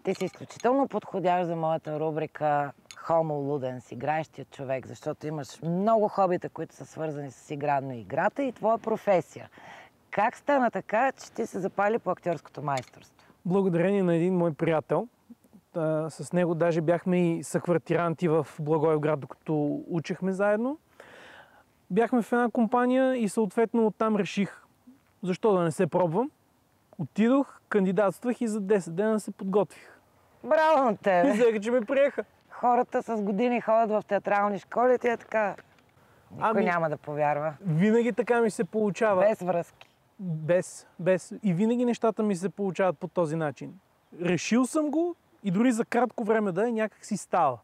Ти си изключително подходящ за моята рубрика Homo Ludens, играещият човек, защото имаш много хобита, които са свързани с играно играта и твоя професия. Как стана така, че ти се запали по актьорското майсторство? Благодарение на един мой приятел. С него даже бяхме и съквартиранти в Благоевград, докато учехме заедно. Бяхме в една компания и съответно оттам реших защо да не се пробвам. Отидох, кандидатствах и за 10 дена се подготвих. Браво на тебе! И взеха, че ме приеха. Хората с години ходят в театрални школи и ти е така. Никой няма да повярва. Винаги така ми се получава. Без връзки. Без. И винаги нещата ми се получават по този начин. Решил съм го и дори за кратко време да е, някак си става.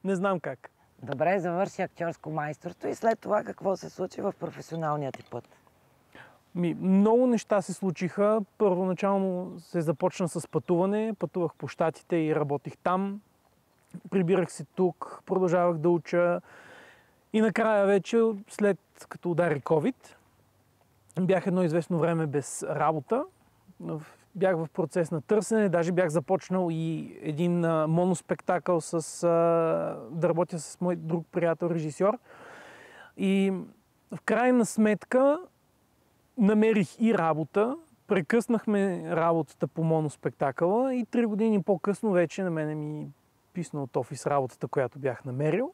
Не знам как. Добре, завърши актьорско майсторство и след това какво се случи в професионалния ти път? Много неща се случиха. Първоначално се започна с пътуване. Пътувах по щатите и работих там. Прибирах се тук, продължавах да уча. И накрая вече, след като удари COVID, бях едно известно време без работа. Бях в процес на търсене, даже бях започнал и един моноспектакъл да работя с мой друг приятел, режисьор. И в крайна сметка намерих и работа, прекъснахме работата по моноспектакъла и 3 години по-късно вече на мене ми писна от офис работата, която бях намерил.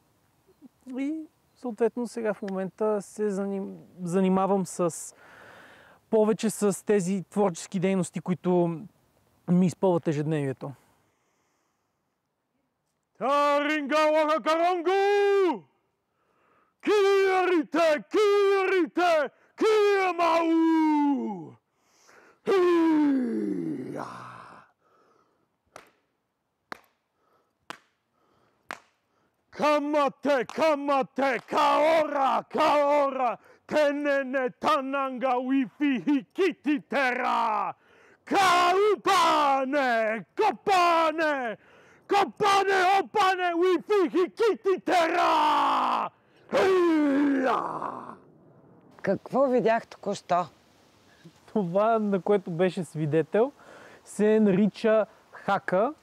И съответно сега в момента се занимавам повече с тези творчески дейности, които ми изпълват ежедневието. Тарингала карангу! Кирите! Киямау! Камате, каора, тенене тананга уифи хикити тера. Каупане, копане, опане, уифи хикити тера. Какво видях току-що? Това, на което беше свидетел, се нарича хака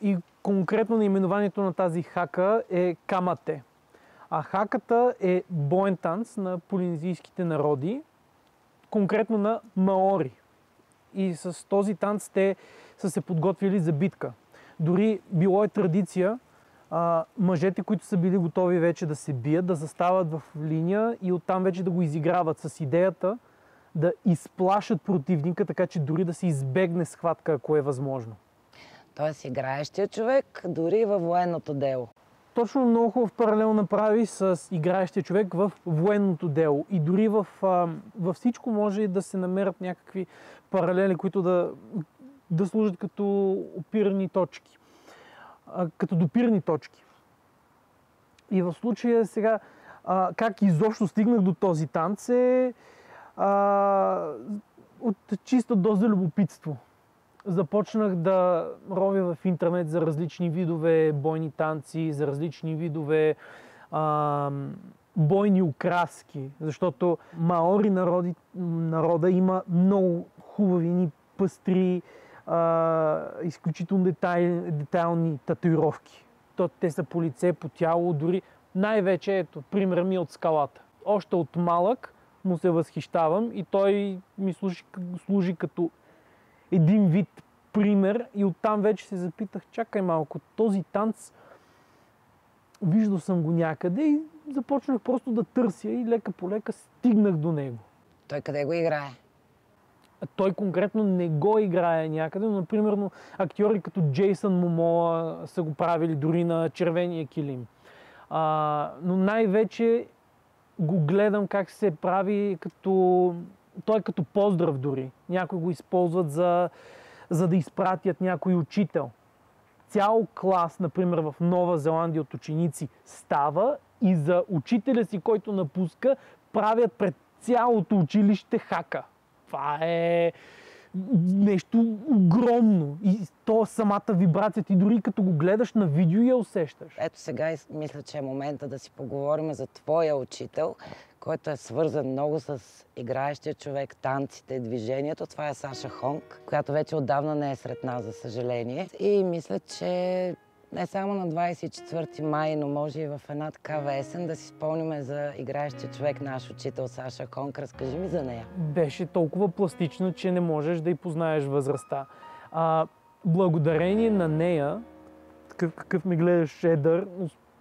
и конкретно наименованието на тази хака е камате. А хаката е боен танц на полинезийските народи, конкретно на маори. И с този танц те са се подготвили за битка. Дори било е традиция мъжете, които са били готови вече да се бият, да застават в линия и оттам вече да го изиграват с идеята да изплашат противника, така че дори да се избегне схватка, ако е възможно. Тоест играещия човек дори във военното дело. Точно много хубав паралел направи с играещия човек в военното дело. И дори във всичко може да се намерят някакви паралели, които да служат като опирни точки. Като допирни точки. И в случая сега, как изобщо стигнах до този танц е от чиста доза любопитство. Започнах да ровя в интернет за различни видове бойни танци, за различни видове бойни окраски, защото маори народа има много хубави, пъстри, изключително детайлни татуировки. Те са по лице, по тяло, дори най-вече, ето, пример ми от скалата. Още от малък му се възхищавам и той ми служи като един вид пример и оттам вече се запитах, чакай малко, този танц виждал съм го някъде и започнах просто да търся и лека по лека стигнах до него. Той къде го играе? Той конкретно не го играе някъде, но например актьори като Джейсън Момоа са го правили дори на червения килим. Но най-вече го гледам как се прави той е като поздрав дори. Някои го използват за да изпратят някой учител. Цял клас, например в Нова Зеландия от ученици, става и за учителя си, който напуска, правят пред цялото училище хака. Това е нещо огромно. И то самата вибрация, ти дори като го гледаш на видео я усещаш. Ето сега мисля, че е момента да си поговорим за твоя учител. който е свързан много с играещия човек, танците, движението. Това е Саша Хонк, която вече отдавна не е сред нас, за съжаление. И мисля, че не само на 24 май, но може и в една такава есен да си спомним за играещия човек, наш учител Саша Хонк. Разкажи ми за нея. Беше толкова пластична, че не можеш да й познаеш възрастта. Благодарение на нея, какъв ме гледаш едър,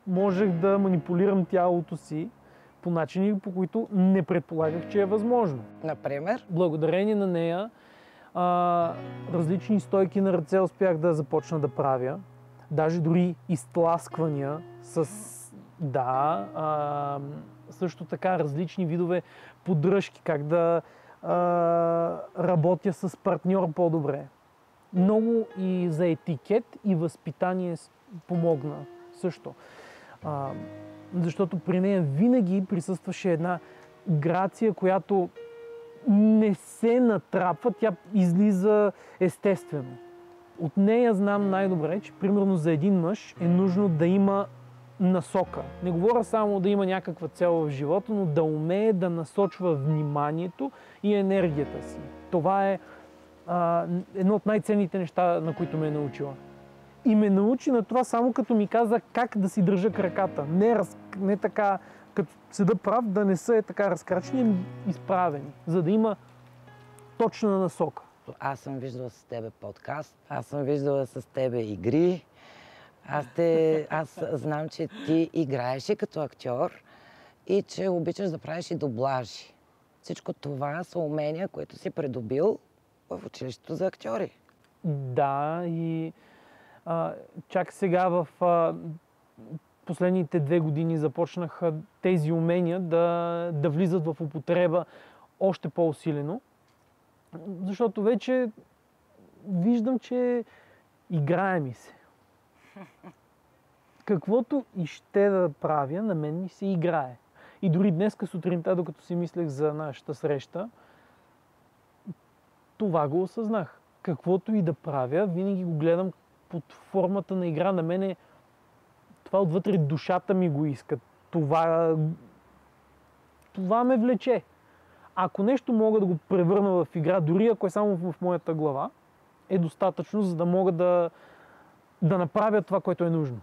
можех да манипулирам тялото си по начини, по които не предполагах, че е възможно. Например? Благодарение на нея различни стойки на ръце успях да започна да правя. Даже дори изтласквания с... също така различни видове поддръжки, как да работя с партньор по-добре. Много и за етикет и възпитание помогна също. Защото при нея винаги присъстваше една грация, която не се натрапва, тя излиза естествено. От нея знам най-добре, че примерно за един мъж е нужно да има насока. Не говоря само да има някаква цел в живота, но да умее да насочва вниманието и енергията си. Това е едно от най-ценните неща, на които ме е научила. И ме научи на това само като ми каза как да си държа краката. Не така, като седа прав, да не са така разкрачени, изправени, за да има точна насока. Аз съм виждала с тебе подкаст, аз съм виждала с тебе игри. Аз знам, че ти играеш и като актьор и че обичаш да правиш и дублажи. Всичко това са умения, които си придобил в училището за актьори. Да, и чак сега в последните 2 години започнаха тези умения да влизат в употреба още по-усилено. Защото вече виждам, че играе ми се. Каквото и ще да правя, на мен ми се играе. И дори днеска сутринта, докато си мислех за нашата среща, това го осъзнах. Каквото и да правя, винаги го гледам под формата на игра. На мене това отвътре душата ми го иска. Това ме влече. Ако нещо мога да го превърна в игра, дори ако е само в моята глава, е достатъчно, за да мога да направя това, което е нужно.